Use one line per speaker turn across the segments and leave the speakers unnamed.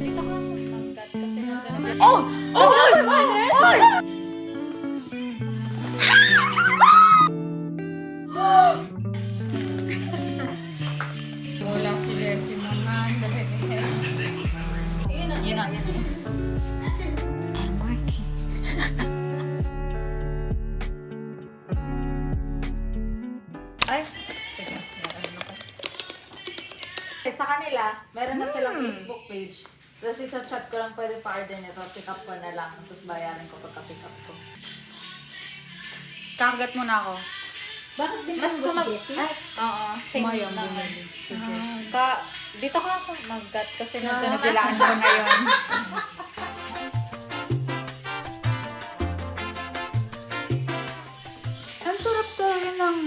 Dito ka hanggat kasi nandiyan.
Oh! Oh! Oy! Oy!
Wala si Bessie mo man. Yun na.
Yun na. I'm working. Ay, sige. Meron ako. Sa kanila, meron na silang Facebook page. Tapos ito-chat ko lang pwede pa-order nito. Pick up ko na lang. Tapos bayaran ko pagka-pick up ko. Kakagat mo na ako.
Bakit din
Mas
mo
kumag...
si Jessie?
Ay, oo. Same
Sumayang
naman.
bumili. Dito ka hanggat kasi nandiyan.
Nabilaan ko na yun. Ang sarap talaga ng...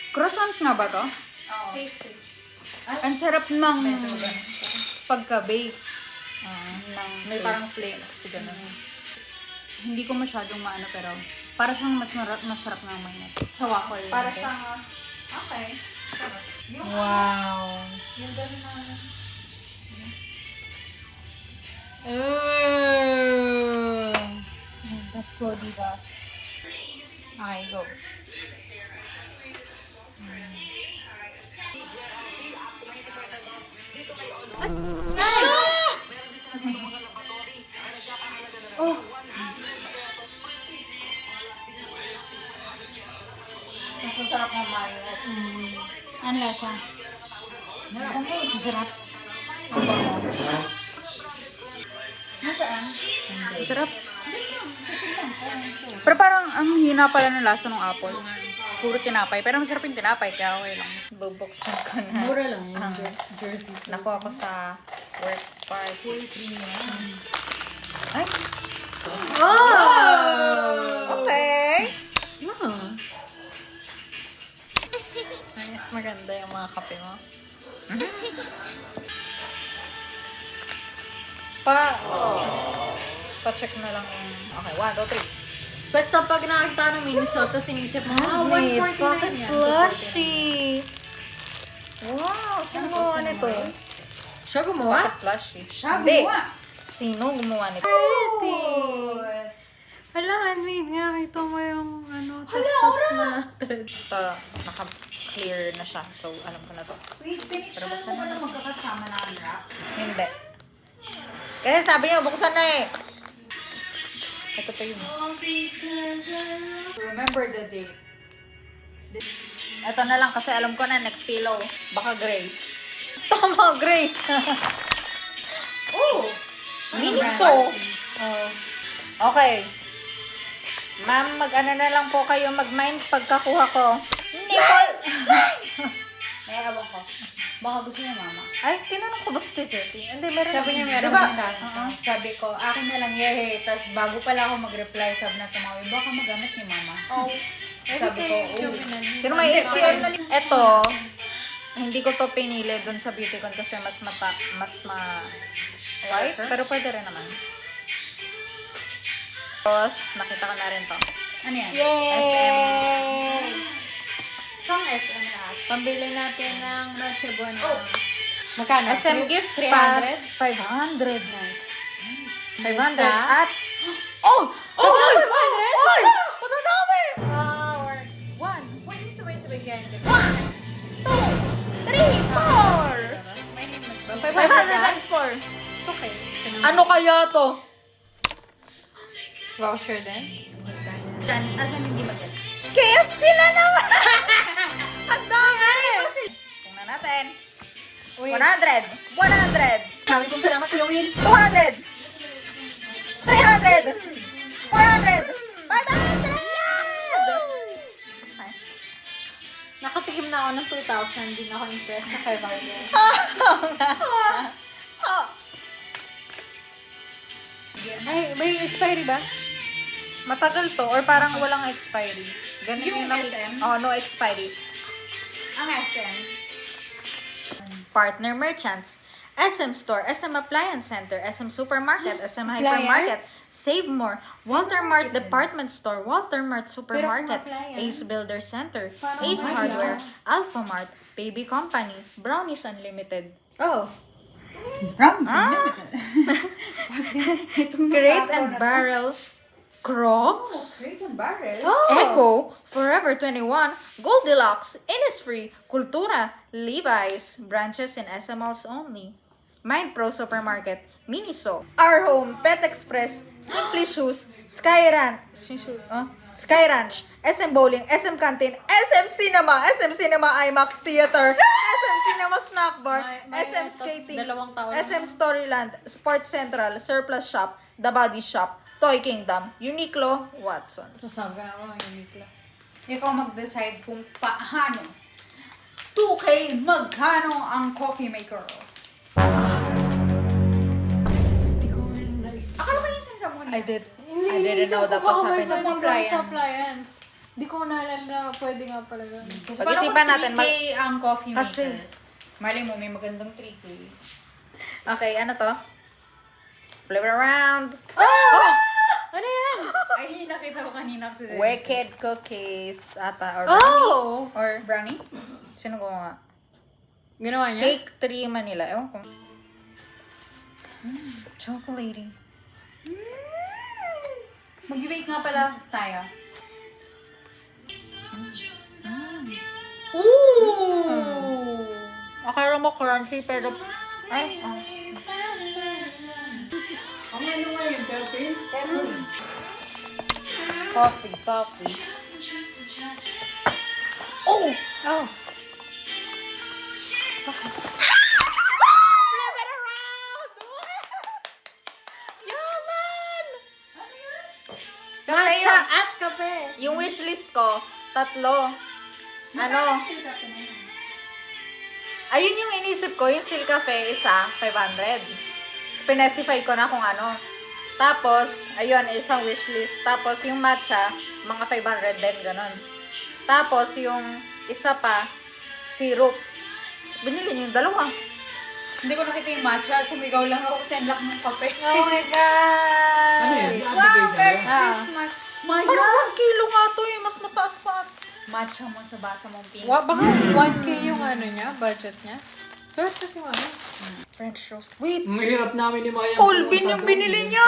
Croissant nga ba to?
Oo. Pastry.
Ang sarap ng
Medyo ganun.
pagka-bake.
Ng
May parang flakes, gano'n. Hindi ko masyadong maano pero para siyang masarap nga mainit. Sa waffle.
Para
din.
siyang, okay.
Wow.
Yung gano'n na,
Ooh.
let's go, diba?
Okay, go.
Oh!
Ang sarap ng mainit.
Ang lasa.
Masarap. Ang bango.
Nasaan?
Sarap. Pero parang ang hina pala ng lasa ng apple. Puro tinapay. Pero masarap yung tinapay, kaya okay lang. Bubuksan ko na.
Mura lang yun.
Ang
Jersey.
nakuha ko sa work party. Ay! Oh! Okay.
Ay, mas maganda yung mga kape mo.
Pa-check na lang yung... Okay, 1, 2, 3.
Basta pag nakakita ng Minnesota, sinisip mo,
Bakit
149 yan.
blushy? Wow, sino gumawa nito?
Siya gumawa?
Bakit blushy?
Siya
Hindi.
gumawa.
Sino gumawa nito?
Hala, handmade nga. Ito mo yung testos na.
Ito, naka-clear na siya. So, alam ko na to.
Wait,
Pero
pinicture
buksan
mo ba
mo
na magkakasama na unwrap?
Hindi. Kasi sabi niya, buksan na eh. Ito pa yun.
Remember the date.
Ito na lang kasi alam ko na neck pillow. Baka gray. Tama, gray.
Oh!
Miniso.
Oh.
Okay. Ma'am, mag-ano na lang po kayo mag-mind pagkakuha ko. Hindi po.
May abang ko. Baka gusto niya mama.
Ay, tinanong ko ba si Jessie? Hindi, meron.
Sabi niya meron
Diba?
na siya. Sabi ko, akin na lang yehe. Tapos bago pala ako mag-reply, sabi na tumawi, baka magamit ni mama.
Oh.
Sabi ko, oh.
Sino may HCM na? Ito, hindi ko to pinili dun sa Beautycon kasi mas white, pero pwede rin naman. Tapos, nakita ko na rin to.
Ano yan?
SM.
Saan SM lahat? Pambili natin ng Noche Buena. Magkano?
SM gift
300?
pass, 500. 500
Sa?
at... Oh! Oh! Oy! Oy! Patadami!
Flower.
1,
Wait, sabay-sabay yan.
2, 3, 4!
May
500 times 4.
Okay.
Ano kaya to?
Voucher din? Yan. Asan hindi mag-gets?
KFC na naman! Ang dami! Tingnan natin. 100! 100!
Sabi kong salamat, Kuya Will.
200! 300! 400! 500!
Nakatikim na ako ng 2,000. Hindi na ako impressed sa 500.
Oh!
Ay, may expiry ba?
Matagal to or parang walang expiry. Ganun
Yung
nakik-
SM?
Oh, no expiry.
Ang SM.
Partner merchants. SM Store, SM Appliance Center, SM Supermarket, SM Hypermarket, Save More, Walter Mart Department Store, Walter Mart Supermarket,
appliance.
Ace Builder Center,
Parang
Ace
wala.
Hardware, Alpha Mart, Baby Company, Brownies Unlimited.
Oh.
Crate and Barrel Crocs.
Crate and Barrel?
Echo, Forever 21, Goldilocks, Innisfree, Cultura, Levi's, branches in SM Malls only. Mind Pro Supermarket, Miniso, Our Home, Pet Express, Simply Shoes, Sky Ranch, SM Bowling, SM Canteen, SM Cinema, IMAX Theater, SM Cinema Snack Bar,
May
SM Skating,
2 taon
SM Storyland, Sports Central, Surplus Shop, The Body Shop, Toy Kingdom, Uniqlo, Watsons.
Sasabi ka naman, Uniqlo.
Ikaw mag-decide kung paano 2K magkano ang coffee maker. Akala ko yung sinasabi mo
I
niya.
did.
Hindi,
I didn't know that was happening.
Sa compliance.
Appliance. Di ko naalala na pwede nga pala ganun.
Pag-isipan natin,
3K ang coffee maker.
Kasi-
Mali mo, may magandang 3K.
Okay, ano to? Flip it around.
Ano yan?
Ay, nakita ko kanina kasi.
Wicked Cookies ata. Or brownie.
Oh!
Or,
Brownie?
sino gumawa?
Ginawa niya?
Cake 3 Manila. Ewan ko. Chocolatey.
Mag-bake nga pala tayo.
Ooh! Akala mo crunchy pero... Ay, oh. Coffee. Oh!
Oh.
Flip it around! Yaman! Matcha!
At kape.
Yung wishlist ko, 3. Ano? Ayun yung inisip ko, yung Silk Cafe, isa, 500. Specify ko na kung ano. Tapos, ayun, isang wishlist. Tapos, yung matcha, mga 500 din, ganon. Tapos, yung isa pa, syrup. Binili niyo yung 2.
Hindi ko nakita yung matcha. Sumigaw lang ako kasi ang laki ng kape.
Oh my God!
Ano yun?
Wow, Merry
Ah.
Christmas!
Parang 1 kilo nga to eh. Mas mataas pa.
Matcha mo sa basa mong pink.
Baka 1K yung ano niya, budget niya. Swerte si Mami.
French roast. Wait!
Mahirap namin ni Maya.
Colbin yung binili niya!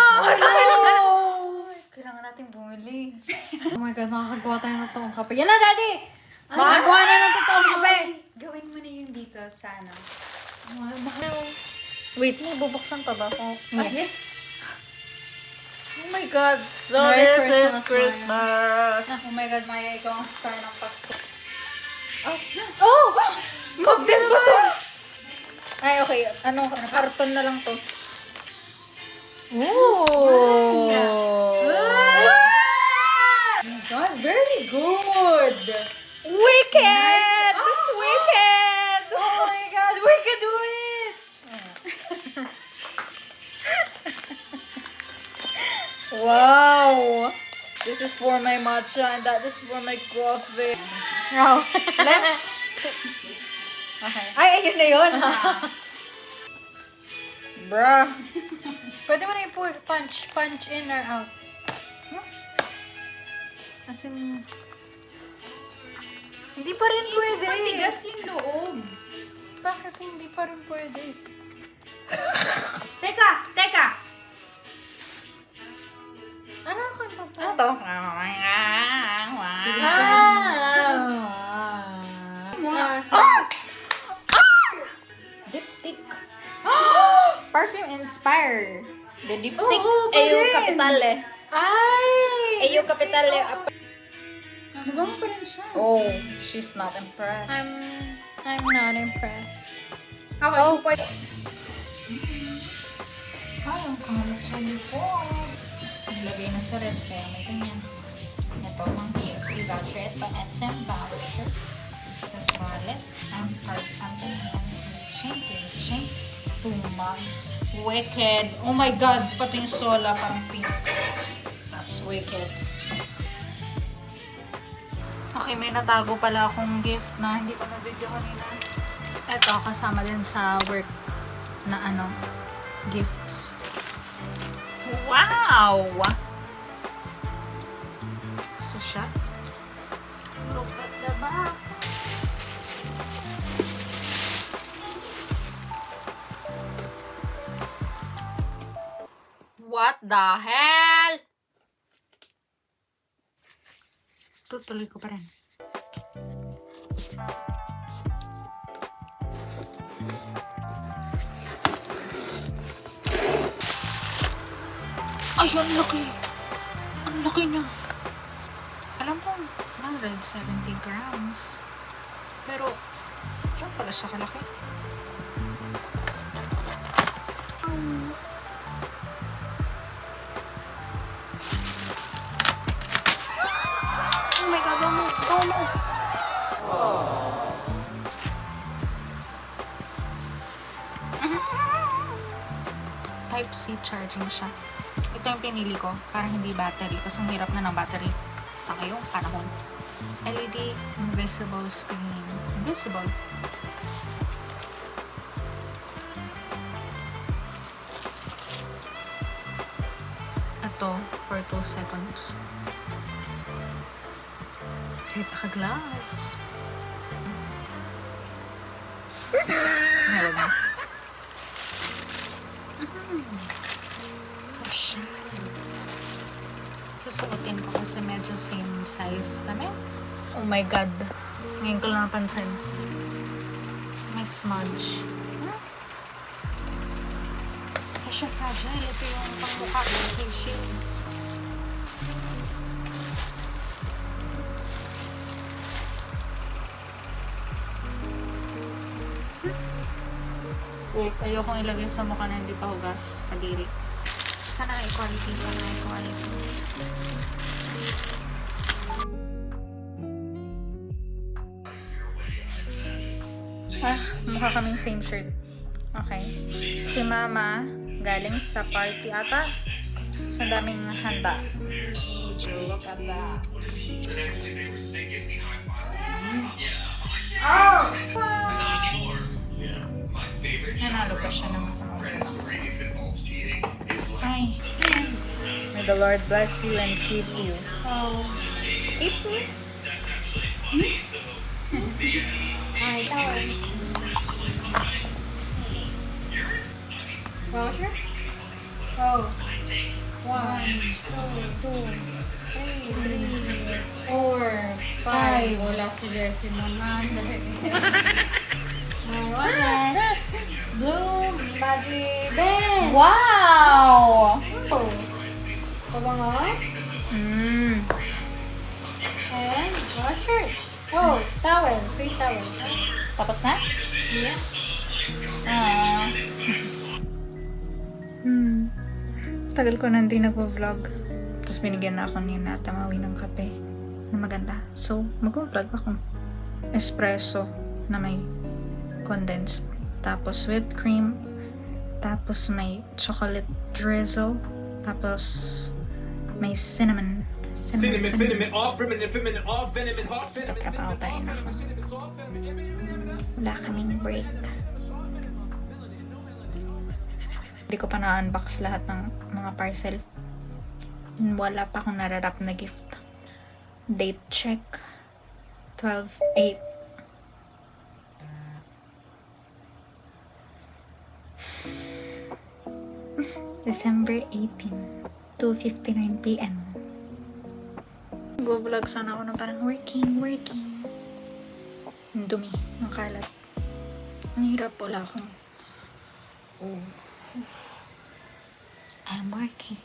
Kailangan natin bumili.
Oh my God, nakakagawa tayo ng totoong kape. Yan na, Daddy! Makagawa na ng totoong kape!
Gawin mo na yung dito sa ano.
Wait, may bubuksan pa ba ako?
Yes!
Oh my God! So
Merry
this
Christmas,
is Christmas!
Oh my God, Maya, ikaw ang star ng Pasko.
Oh! Magdin ba to? Ay, okay. Ano, karton na lang to.
Ooh!
Oh my God, very good!
Wicked!
Nice.
Wicked!
Oh my God, Wicked Witch!
Wow! This is for my matcha and that is for my coffee.
Oh.
Left.
Okay.
Ay, ayun na yun. Bruh.
Pwede mo na i-pour, punch in or out. As in,
Hindi pa rin pwede.
Matigas yung loob.
bakit hindi pa rin pwede?
Teka!
Ano ka ba?
Ano to? Diptyque. Perfume Inspire. The Diptyque.
Oo,
Ayo
pa rin.
kapital eh.
Ay!
Ayo kapital eh.
Nabango pa rin siya.
Oh, she's not impressed.
I'm not impressed.
Okay, so pwede.
Ay, ang kalat sa likod. Nilagay na sa ref, kaya may ganyan. Ito, ang KFC voucher. Ito, SM voucher. Tapos wallet. Ang card something yan. Chain. 2 mugs. Wicked. Oh my God, pati yung sola parang pink. That's wicked. Okay, may natago pala akong gift na hindi ko na-video kanina. Ito, kasama din sa work na gifts. Wow! So siya. Look at the back.
What the hell? Tutuloy ko pa rin. Ay, ang laki. Ang laki niya. Alam mo, 170 grams. Pero, saan pala siya kalaki? Oh my God, Domo. Type-C charging siya. Ito yung pinili ko para hindi battery kasi ang hirap na ng battery sa ngayong panahon. LED invisible screen. Invisible. Ito for 2 seconds. Kahit naka-gloves. Meron na. So shiny. Susuotin ko kasi medyo same size kami. Oh my God. Ngayon ko lang napansin. May smudge. Ay, siya fragile. Ito yung pangmukha ko. Face shield. Wait, ayokong ilagay sa mukha na hindi pa hugas. Kadiri. Sana equality. Mukha kaming same shirt. Okay. Si Mama, galing sa party ata. Sa daming handa. Would you look at that? Oh! Nanalo pa siya ng ay. May the Lord bless you and keep you. Oh. Keep me? Ay, tawag.
Voucher? Oh. 1, 2, 3, 4, 5. Wala si Jessie naman. What next? Blue Magic Band.
Wow!
Oh. Pabango? And washer. Oh, towel. Face towel.
Tapos na?
Yeah.
Tagal ko na hindi nagpo-vlog. Tapos binigyan na ako ni Natamawi ng kape na maganda. So, mag-vlog ako. Espresso na may condensed. Tapos whipped cream. Tapos may chocolate drizzle. Tapos may cinnamon. Tatrabaho pa rin ako. Wala kaming break. Hindi ko pa na-unbox lahat ng mga parcel. Wala pa akong nararap na gift. Date check. 12/8. December 18. 2:59 p.m. Go-vlog sana ako na parang working. Ang dumi. Ang kalat. Ang hirap. Wala akong I'm working.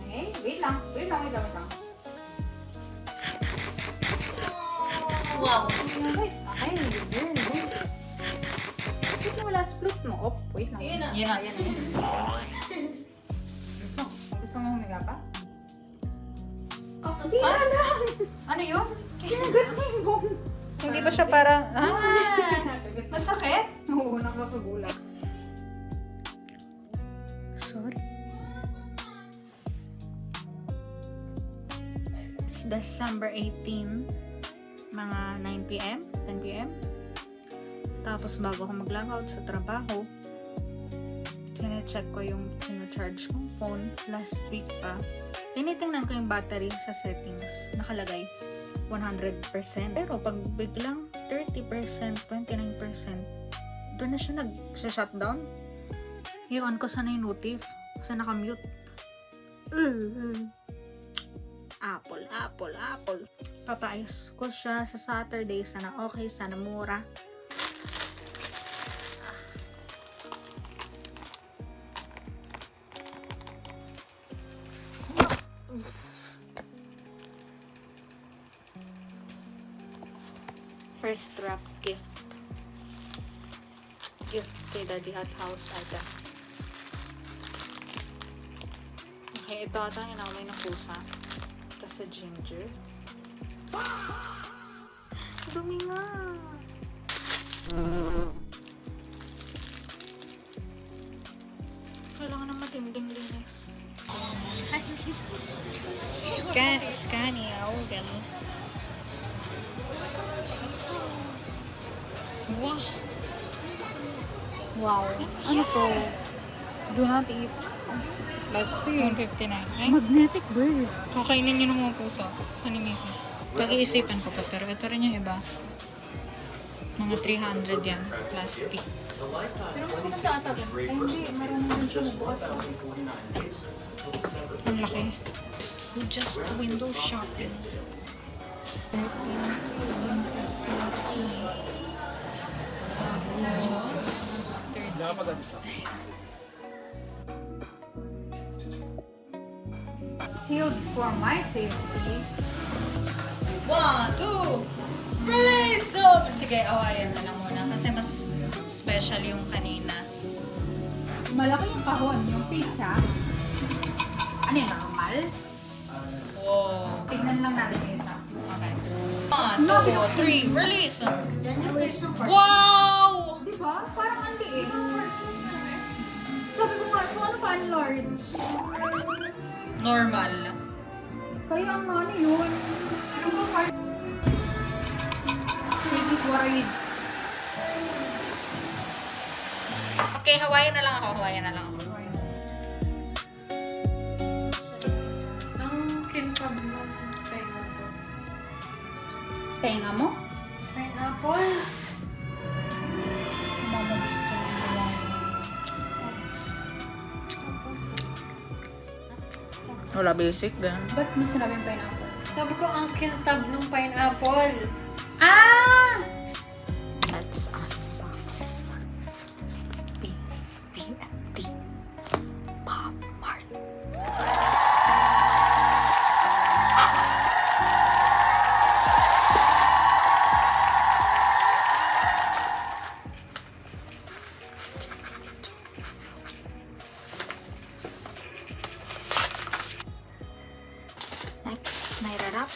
Okay. Wait lang.
Wow!
Okay. Wait mo, last flute mo. Oh, wait lang.
Yun na.
Gusto mo humiga pa?
Ano yun?
Hindi ba siya parang,
Masakit?
Oo, nakakagulat.
sorry. It's December 18, mga 9 p.m., 10 p.m. Tapos bago ako mag-logout sa trabaho, kine-check ko yung charge kong phone last week pa. Tinitingnan ko yung battery sa settings. Nakalagay 100%. Pero pag biglang 30%, 29%, doon na siya nag-shutdown. i-on ko sana yung notif. Kasi nakamute. Apple. Papaayos ko siya sa Saturday. Sana okay, sana mura. First draft gift. Gift kay Daddy Hot House ata. Okay, ito ata yung nakamay ng pusa. Ito sa ginger. Dumi nga. Kailangan ng matinding linis. Scania, ganun. Wow. Ano to? Do not eat. Let's see. 159. Ay,
Magnetic bird.
kakainin nyo ng mga puso. Honey misis. Pag-iisipan ko pa, pero ito rin yung iba. Mga 300 yan. Plastic.
Pero mas maganda ata. Ay, hindi. Meron naman siya bukas.
Ang laki. Just window shopping. 13K. Tapos, 30.
Sealed for my safety.
1, 2, release! Oh! Sige, awayan na lang muna kasi mas special yung kanina.
Malaki yung kahon, yung pizza. Ano yun, normal?
Wow.
Tignan lang natin yung isa.
Okay. 1, 2, 3, release!
Yan yung size ng part.
Wow!
Diba? Parang ang liit. Sabi ko nga, so ano pa ang large?
Normal.
Kaya ang ano yun? Ano ba part? Ladies, what are you?
Okay, Hawaiian na lang ako.
Ang kintab ng pineapple.
Tenga mo?
Pineapple?
Si mama gusto ng Hawaiian.
Wala basic, ganun.
Ba't mo sinabing pineapple?
Sabi ko, ang kintab ng pineapple.
Ah!
Let's unbox. BMT Pop Mart. Next, may rarap.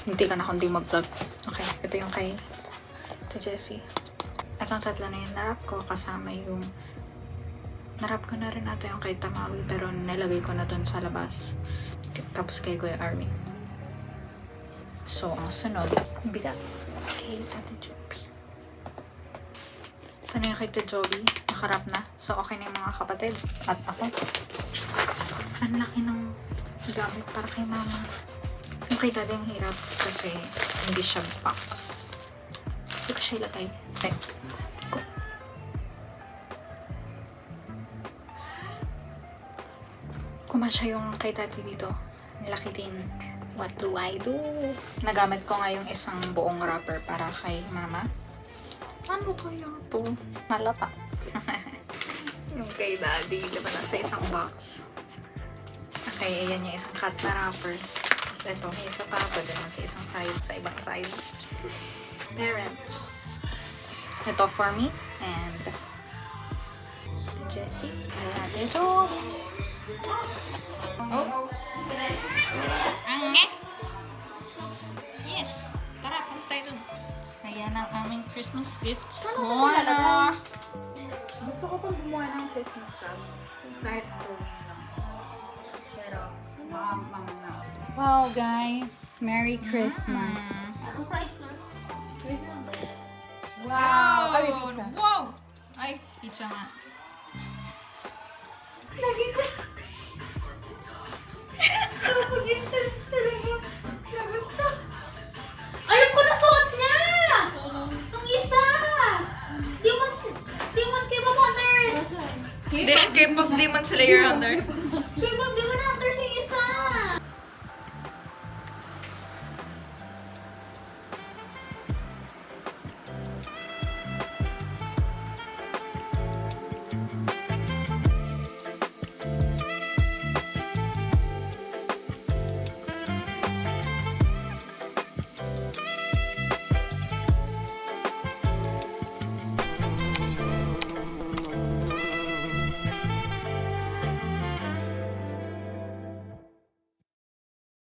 Hindi ka na kundi mag-vlog. Okay, ito yung kay Jessie. Itong tatlo na yung narap ko, kasama yung narap ko na rin ata yung kay Tamawi, pero nilagay ko na dun sa labas. Tapos kay Kuya Armin. So, ang sunod, bigat kay Ate Joby. Ito na yung kay Ate Joby. Nakarap na. So, okay na yung mga kapatid. At ako. Ang laki ng gamit para kay mama. Yung kay Daddy ang hirap kasi hindi siya box. Hindi ko siya ilagay. Ay, ko. Kumasya yung kay Daddy dito. Ang laki din. What do I do? Nagamit ko nga yung isang buong wrapper para kay mama. Ano kaya to? Malata. Yung kay Daddy, diba nasa isang box. Okay, ayan yung isang cut na wrapper. Tapos ito, may isa pa. Pwede naman sa isang side, sa ibang side. Parents. Ito for me. And Jessie. Kaya Ate Jo. Oh! Ange! Yes! Tara, punta tayo dun. Ayan ang aming Christmas gifts corner.
Gusto ko pang gumawa ng Christmas card. Kahit drawing lang. Pero, mga na. Wow, guys. Merry Christmas. Wow! Ay, may pizza.
Wow! Ay, pizza nga.
Lagi ko. Kapag-intense talaga. Nagusto.
K-pop Demon Slayer Hunter.
K-pop